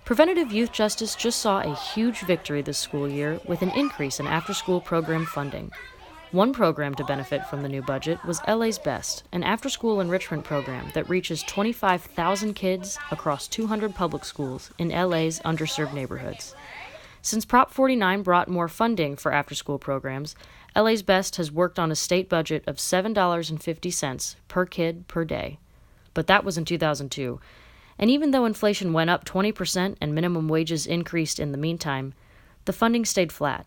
Preventative Youth Justice just saw a huge victory this school year with an increase in after-school program funding. One program to benefit from the new budget was LA's Best, an after-school enrichment program that reaches 25,000 kids across 200 public schools in LA's underserved neighborhoods. Since Prop 49 brought more funding for after-school programs, LA's Best has worked on a state budget of $7.50 per kid per day. But that was in 2002. And even though inflation went up 20% and minimum wages increased in the meantime, the funding stayed flat.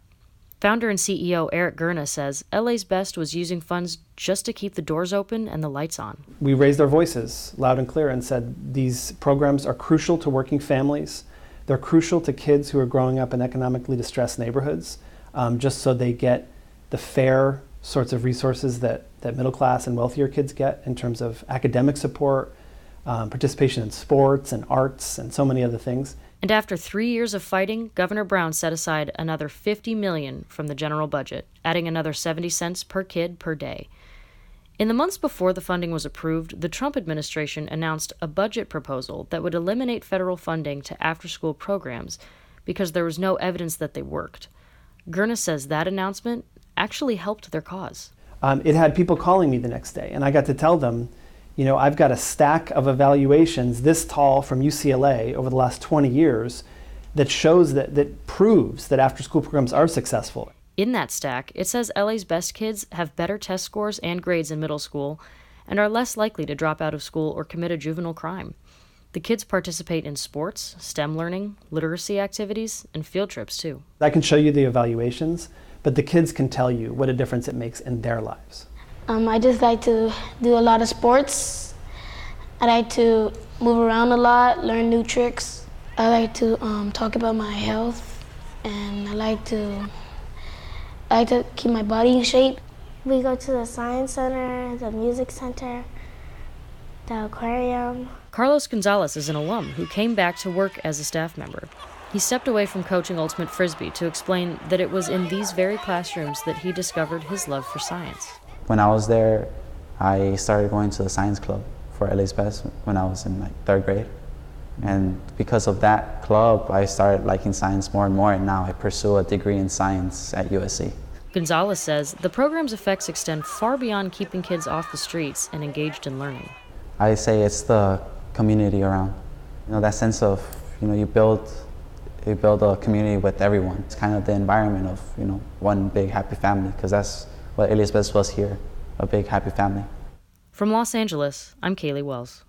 Founder and CEO Eric Gurna says LA's Best was using funds just to keep the doors open and the lights on. We raised our voices loud and clear and said these programs are crucial to working families. They're crucial to kids who are growing up in economically distressed neighborhoods, just so they get the fair sorts of resources that middle class and wealthier kids get in terms of academic support, participation in sports and arts and so many other things. And after 3 years of fighting, Governor Brown set aside another $50 million from the general budget, adding another 70 cents per kid per day. In the months before the funding was approved, the Trump administration announced a budget proposal that would eliminate federal funding to after-school programs because there was no evidence that they worked. Gurna says that announcement actually helped their cause. It had people calling me the next day, and I got to tell them, you know, I've got a stack of evaluations this tall from UCLA over the last 20 years that shows that proves that after-school programs are successful. In that stack, it says LA's Best kids have better test scores and grades in middle school and are less likely to drop out of school or commit a juvenile crime. The kids participate in sports, STEM learning, literacy activities, and field trips too. I can show you the evaluations, but the kids can tell you what a difference it makes in their lives. I just like to do a lot of sports. I like to move around a lot, learn new tricks. I like to talk about my health, and I like to keep my body in shape. We go to the science center, the music center, the aquarium. Carlos Gonzalez is an alum who came back to work as a staff member. He stepped away from coaching ultimate frisbee to explain that it was in these very classrooms that he discovered his love for science. When I was there, I started going to the science club for LA's Best when I was in third grade. And because of that club, I started liking science more and more, and now I pursue a degree in science at USC. Gonzalez says the program's effects extend far beyond keeping kids off the streets and engaged in learning. I say it's the community around. You know, that sense of, you build a community with everyone. It's kind of the environment of, one big happy family, because that's what LA's Best was here, a big happy family. From Los Angeles, I'm Kaylee Wells.